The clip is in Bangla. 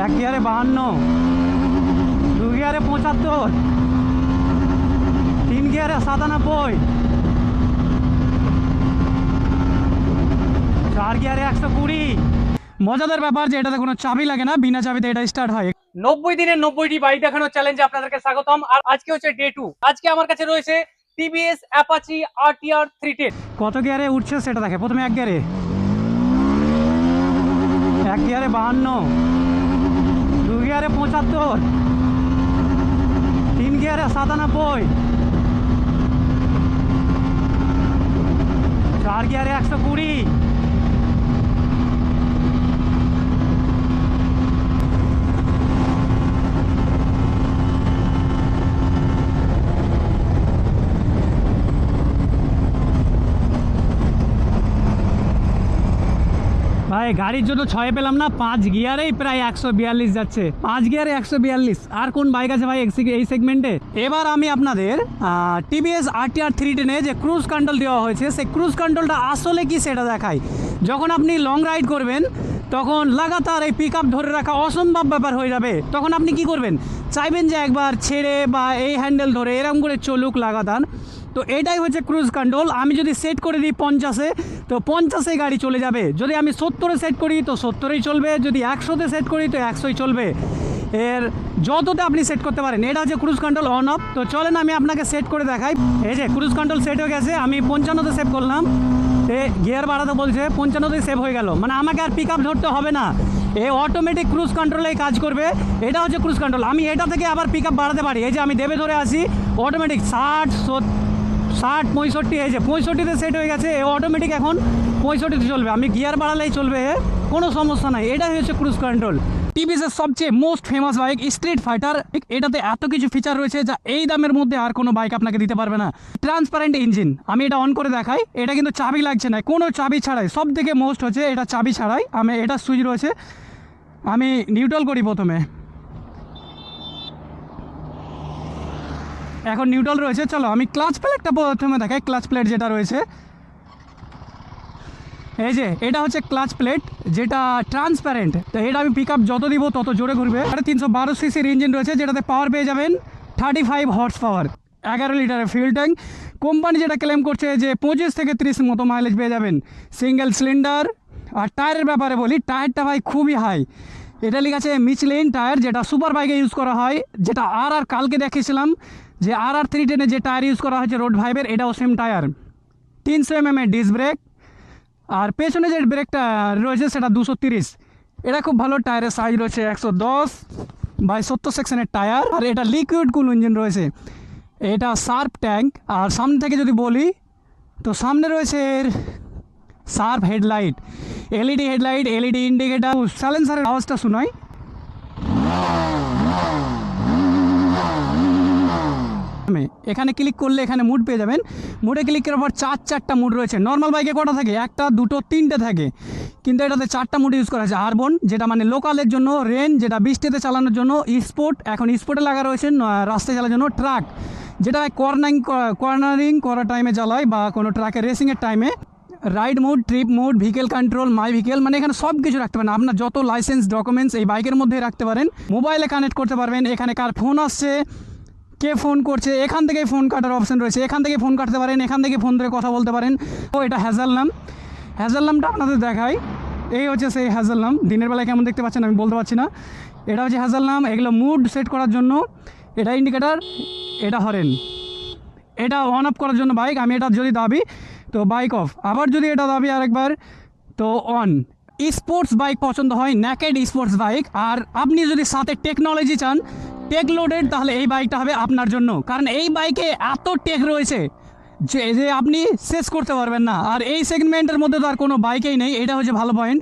এক গিয়ারে 52, 2 গিয়ারে 75, 3 গিয়ারে 97, 4 গিয়ারে 120। মজাদার ব্যাপার যে এটাতে কোনো চাবি লাগে না, বিনা চাবিতে এটা স্টার্ট হয়। 90 দিনের 90টি বাইক দেখানোর চ্যালেঞ্জে আপনাদেরকে স্বাগতম। আর আজকে হচ্ছে ডে 2। আজকে আমার কাছে রয়েছে টিভিএস অ্যাপাচি RTR 310। কত গিয়ারে উঠছে সেটা দেখে। প্রথমে এক গিয়ারে 52, 2 গিয়ারে 75, 3 গিয়ারে 97, 4 গিয়ারে 120। ভাই গাড়ির জন্য 6 পেলাম না, 5 গিয়ারেই প্রায় 142 যাচ্ছে। 5 গিয়ারে 142। আর কোন বাইক আছে ভাই এই সেগমেন্টে? এবার আমি আপনাদের টিভিএস RTR 310 যে ক্রুজ কন্ট্রোল দেওয়া হয়েছে, সেই ক্রুজ কন্ট্রোলটা আসলে কি সেটা দেখাই। যখন আপনি লং রাইড করবেন তখন লাগাতার এই পিক আপ ধরে রাখা অসম্ভব ব্যাপার হয়ে যাবে। তখন আপনি কি করবেন? চাইবেন যে একবার ছেড়ে বা এই হ্যান্ডেল ধরে এরকম করে চলুক লাগাতার। তো এটাই হচ্ছে ক্রুজ কন্ট্রোল। আমি যদি সেট করে দিই 50-এ, তো 50-এ গাড়ি চলে যাবে। যদি আমি 70-এ সেট করি তো 70-এই চলবে। যদি 100-তে সেট করি তো 100-ই চলবে। এর যতটা আপনি সেট করতে পারেন, এটা হচ্ছে ক্রুজ কন্ট্রোল অন অফ। তো চলেন আমি আপনাকে সেট করে দেখাই। এই যে ক্রুজ কন্ট্রোল সেট হয়ে গেছে। আমি 55-তে সেভ করলাম। গিয়ার বাড়াতে বলছে, 55-তেই সেভ হয়ে গেল। মানে আমাকে আর পিক আপ ধরতে হবে না, এ অটোমেটিক ক্রুজ কন্ট্রোলেই কাজ করবে। এটা হচ্ছে ক্রুজ কন্ট্রোল। আমি এটা থেকে আবার পিক আপ বাড়াতে পারি। এই যে আমি দেবে ধরে আসি, অটোমেটিক 60, 65, এই যে 65-তে সেট হয়ে গেছে। এ অটোমেটিক এখন 65-তে চলবে। আমি গিয়ার বাড়ালেই চলবে, কোনো সমস্যা নাই। এটাই হচ্ছে ক্রুজ কন্ট্রোল। টিভিএসের সবচেয়ে most famous bike street fighter. এটাতে এত কিছু ফিচার রয়েছে যা এই দামের মধ্যে আর কোনো বাইক আপনাকে দিতে পারবে না। Transparent engine. আমি এটা অন করে দেখাই। এটা কিন্তু চাবি লাগছে না, কোনো চাবি ছাড়াই। সব থেকে মোস্ট হচ্ছে এটা চাবি ছাড়াই। আমি এটা সুইচ রয়েছে, আমি নিউট্রাল করি প্রথমে। এখন নিউট্রাল রয়েছে। চলো আমি ক্লাচ প্লেটটা প্রথমে দেখাই। ক্লাচ প্লেট যেটা রয়েছে, এই যে এটা হচ্ছে ক্লাচ প্লেট, যেটা ট্রান্সপারেন্ট। তো এটা আমি পিক আপ যত দিব তত জোরে ঘুরবে। 312 সিসির ইঞ্জিন রয়েছে, যেটাতে পাওয়ার পেয়ে যাবেন 35 হর্স পাওয়ার, 11 লিটারের ফিউল ট্যাঙ্ক। কোম্পানি যেটা ক্লেম করছে যে 25 থেকে 30 মতো মাইলেজ পেয়ে যাবেন, সিঙ্গেল সিলিন্ডার। আর টায়ারের ব্যাপারে বলি, টায়ারটা ভাই খুবই হাই। এটা লেখা আছে মিচলিন টায়ার, যেটা সুপার বাইকে ইউজ করা হয়। যেটা আর কালকে দেখিয়েছিলাম যে RR 310-এ যে টায়ার ইউজ করা হয়েছে রোড ভাইবের, এটাও সেম টায়ার। 300 mm এর ডিস্ক ব্রেক। আর পেছনে যে ব্রেকটা রয়েছে সেটা 230। এটা খুব ভালো। টায়ারের সাইজ রয়েছে 110/70 সেকশনের টায়ার। আর এটা লিকুইড কুল ইঞ্জিন রয়েছে। এটা শার্প ট্যাঙ্ক। আর সামনে থেকে যদি বলি তো সামনে রয়েছে এর sharp headlight, LED headlight, LED indicator. সাইলেন্সারের আওয়াজটা শোনাই। এখানে ক্লিক করলে এখানে মুড পেয়ে যাবেন। মুডে ক্লিক করার পর 4টা মুড রয়েছে। নর্মাল বাইকে কটা থাকে? 1টা, 2টো, 3টে থাকে, কিন্তু এটাতে 4টা মুড ইউজ করা হয়েছে। আরবন যেটা মানে লোকালের জন্য, রেন যেটা বৃষ্টিতে চালানোর জন্য, স্পোর্ট এখন স্পোর্টে লাগা রয়েছে রাস্তায় চালানোর জন্য, ট্রাক যেটা কর্নারিং করার টাইমে চালায় বা কোনো ট্রাকের রেসিংয়ের টাইমে, ride mode, trip mode, vehicle control, my vehicle. মানে এখানে সব কিছু রাখতে পারেন। আপনার যত লাইসেন্স ডকুমেন্টস এই বাইকের মধ্যে রাখতে পারেন। মোবাইলে কানেক্ট করতে পারবেন। এখানে কার ফোন আসছে, কে ফোন করছে, এখান থেকে ফোন কাটার অপশন রয়েছে। এখান থেকে ফোন কাটতে পারেন, এখান থেকে ফোন ধরে কথা বলতে পারেন। ও এটা হ্যাজেল নাম। হ্যাজেল নামটা আপনাদের দেখাই। এই হচ্ছে সেই হ্যাজেল নাম। দিনের বেলায় কেমন দেখতে পাচ্ছেন আমি বলতে পারছি না। এটা হচ্ছে হ্যাজেল নাম। এগুলো মুড সেট করার জন্য। এটা ইন্ডিকেটার, এটা হরেন। এটা অন অফ করার জন্য বাইক। আমি এটা যদি দাবি তো বাইক অফ, আবার যদি এটা দাবি আরেকবার তো অন। স্পোর্টস বাইক পছন্দ হয়, নেকেড স্পোর্টস বাইক। আর আপনি যদি সাথে টেকনোলজি চান, টেক লোডেড, তাহলে এই বাইকটা হবে আপনার জন্য। কারণ এই বাইকে এত টেক রয়েছে যে আপনি শেষ করতে পারবেন না। আর এই সেগমেন্টের মধ্যে তো আর কোনো বাইকেই নেই। এটা হচ্ছে ভালো পয়েন্ট।